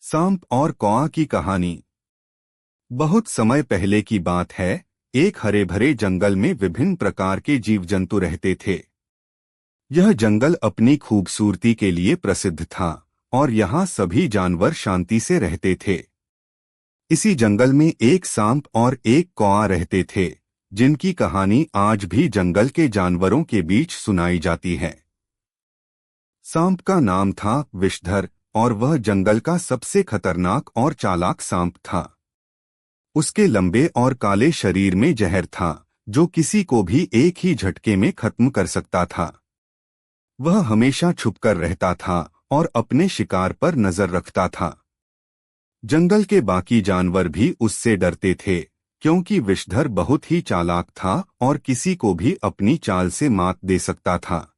सांप और कौआ की कहानी। बहुत समय पहले की बात है। एक हरे भरे जंगल में विभिन्न प्रकार के जीव जंतु रहते थे। यह जंगल अपनी खूबसूरती के लिए प्रसिद्ध था और यहाँ सभी जानवर शांति से रहते थे। इसी जंगल में एक सांप और एक कौआ रहते थे, जिनकी कहानी आज भी जंगल के जानवरों के बीच सुनाई जाती है। सांप का नाम था विषधर और वह जंगल का सबसे खतरनाक और चालाक सांप था। उसके लंबे और काले शरीर में जहर था, जो किसी को भी एक ही झटके में खत्म कर सकता था। वह हमेशा छुपकर रहता था और अपने शिकार पर नजर रखता था। जंगल के बाकी जानवर भी उससे डरते थे, क्योंकि विषधर बहुत ही चालाक था और किसी को भी अपनी चाल से मात दे सकता था।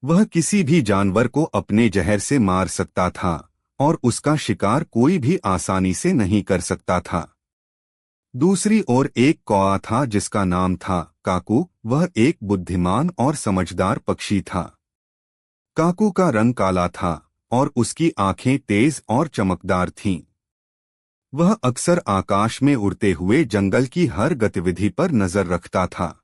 वह किसी भी जानवर को अपने जहर से मार सकता था और उसका शिकार कोई भी आसानी से नहीं कर सकता था। दूसरी ओर एक कौआ था जिसका नाम था काकू। वह एक बुद्धिमान और समझदार पक्षी था। काकू का रंग काला था और उसकी आंखें तेज और चमकदार थीं। वह अक्सर आकाश में उड़ते हुए जंगल की हर गतिविधि पर नजर रखता था।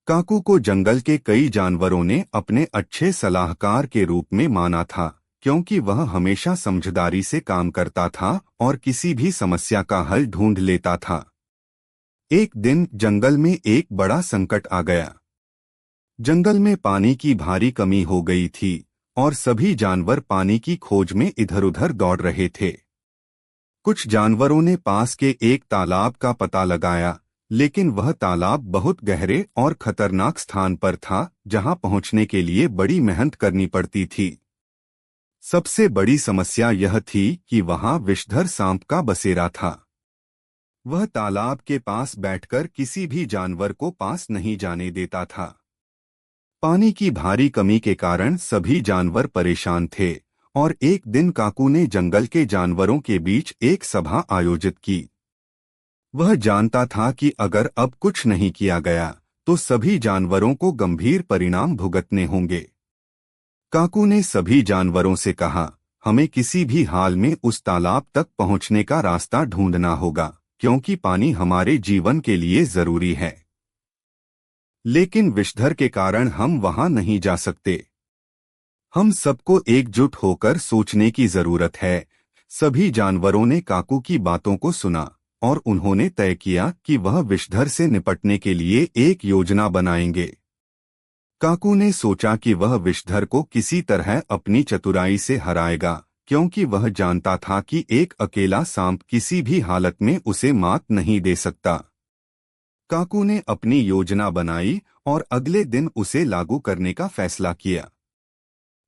काकू को जंगल के कई जानवरों ने अपने अच्छे सलाहकार के रूप में माना था, क्योंकि वह हमेशा समझदारी से काम करता था और किसी भी समस्या का हल ढूंढ लेता था। एक दिन जंगल में एक बड़ा संकट आ गया। जंगल में पानी की भारी कमी हो गई थी और सभी जानवर पानी की खोज में इधर-उधर दौड़ रहे थे। कुछ जानवरों ने पास के एक तालाब का पता लगाया, लेकिन वह तालाब बहुत गहरे और खतरनाक स्थान पर था, जहां पहुंचने के लिए बड़ी मेहनत करनी पड़ती थी। सबसे बड़ी समस्या यह थी कि वहां विषधर सांप का बसेरा था। वह तालाब के पास बैठकर किसी भी जानवर को पास नहीं जाने देता था। पानी की भारी कमी के कारण सभी जानवर परेशान थे और एक दिन काकू ने जंगल के जानवरों के बीच एक सभा आयोजित की। वह जानता था कि अगर अब कुछ नहीं किया गया तो सभी जानवरों को गंभीर परिणाम भुगतने होंगे। काकू ने सभी जानवरों से कहा, हमें किसी भी हाल में उस तालाब तक पहुंचने का रास्ता ढूंढना होगा, क्योंकि पानी हमारे जीवन के लिए जरूरी है। लेकिन विषधर के कारण हम वहां नहीं जा सकते। हम सबको एकजुट होकर सोचने की जरूरत है। सभी जानवरों ने काकू की बातों को सुना और उन्होंने तय किया कि वह विषधर से निपटने के लिए एक योजना बनाएंगे। काकू ने सोचा कि वह विषधर को किसी तरह अपनी चतुराई से हराएगा, क्योंकि वह जानता था कि एक अकेला सांप किसी भी हालत में उसे मात नहीं दे सकता। काकू ने अपनी योजना बनाई और अगले दिन उसे लागू करने का फैसला किया।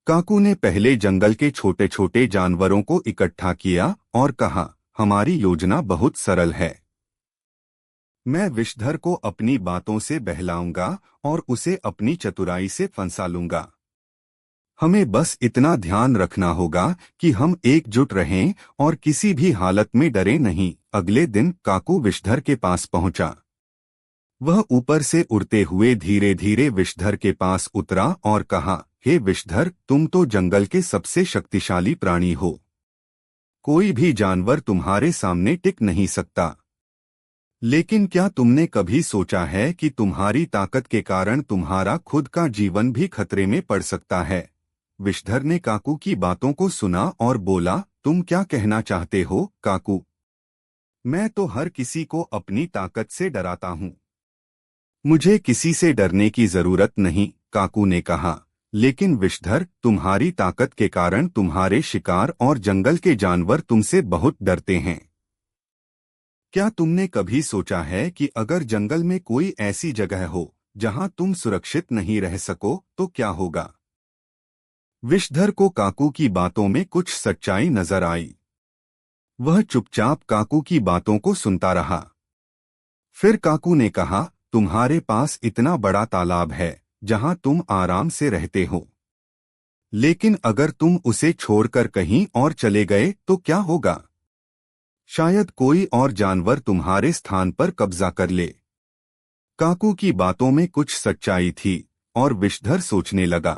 काकू ने पहले जंगल के छोटे छोटे जानवरों को इकट्ठा किया और कहा, हमारी योजना बहुत सरल है। मैं विषधर को अपनी बातों से बहलाऊंगा और उसे अपनी चतुराई से फंसा लूंगा। हमें बस इतना ध्यान रखना होगा कि हम एकजुट रहें और किसी भी हालत में डरे नहीं। अगले दिन काकू विषधर के पास पहुंचा। वह ऊपर से उड़ते हुए धीरे धीरे विषधर के पास उतरा और कहा, हे विषधर, तुम तो जंगल के सबसे शक्तिशाली प्राणी हो। कोई भी जानवर तुम्हारे सामने टिक नहीं सकता। लेकिन क्या तुमने कभी सोचा है कि तुम्हारी ताकत के कारण तुम्हारा खुद का जीवन भी खतरे में पड़ सकता है? विषधर ने काकू की बातों को सुना और बोला, तुम क्या कहना चाहते हो काकू? मैं तो हर किसी को अपनी ताकत से डराता हूँ। मुझे किसी से डरने की जरूरत नहीं, काकू ने कहा। लेकिन विषधर, तुम्हारी ताकत के कारण तुम्हारे शिकार और जंगल के जानवर तुमसे बहुत डरते हैं। क्या तुमने कभी सोचा है कि अगर जंगल में कोई ऐसी जगह हो जहां तुम सुरक्षित नहीं रह सको तो क्या होगा? विषधर को काकू की बातों में कुछ सच्चाई नजर आई। वह चुपचाप काकू की बातों को सुनता रहा। फिर काकू ने कहा, तुम्हारे पास इतना बड़ा तालाब है जहां तुम आराम से रहते हो। लेकिन अगर तुम उसे छोड़कर कहीं और चले गए तो क्या होगा? शायद कोई और जानवर तुम्हारे स्थान पर कब्जा कर ले। काकू की बातों में कुछ सच्चाई थी और विषधर सोचने लगा।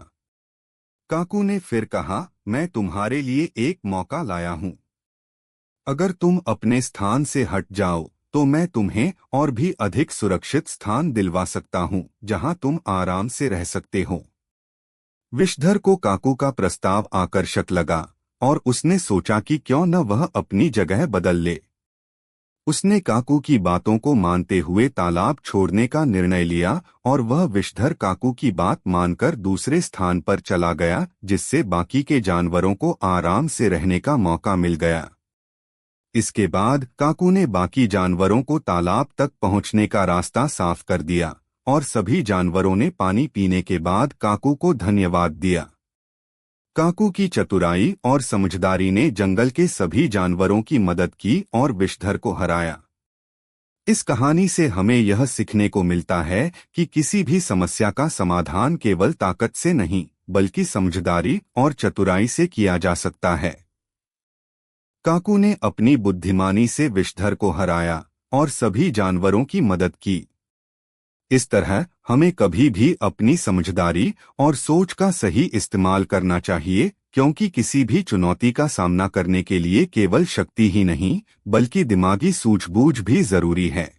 काकू ने फिर कहा, मैं तुम्हारे लिए एक मौका लाया हूं। अगर तुम अपने स्थान से हट जाओ तो मैं तुम्हें और भी अधिक सुरक्षित स्थान दिलवा सकता हूँ जहाँ तुम आराम से रह सकते हो। विषधर को काकू का प्रस्ताव आकर्षक लगा और उसने सोचा कि क्यों न वह अपनी जगह बदल ले। उसने काकू की बातों को मानते हुए तालाब छोड़ने का निर्णय लिया और वह विषधर काकू की बात मानकर दूसरे स्थान पर चला गया, जिससे बाकी के जानवरों को आराम से रहने का मौका मिल गया। इसके बाद काकू ने बाकी जानवरों को तालाब तक पहुंचने का रास्ता साफ कर दिया और सभी जानवरों ने पानी पीने के बाद काकू को धन्यवाद दिया। काकू की चतुराई और समझदारी ने जंगल के सभी जानवरों की मदद की और विषधर को हराया। इस कहानी से हमें यह सीखने को मिलता है कि किसी भी समस्या का समाधान केवल ताकत से नहीं, बल्कि समझदारी और चतुराई से किया जा सकता है। काकू ने अपनी बुद्धिमानी से विषधर को हराया और सभी जानवरों की मदद की। इस तरह हमें कभी भी अपनी समझदारी और सोच का सही इस्तेमाल करना चाहिए, क्योंकि किसी भी चुनौती का सामना करने के लिए केवल शक्ति ही नहीं, बल्कि दिमागी सूझबूझ भी जरूरी है।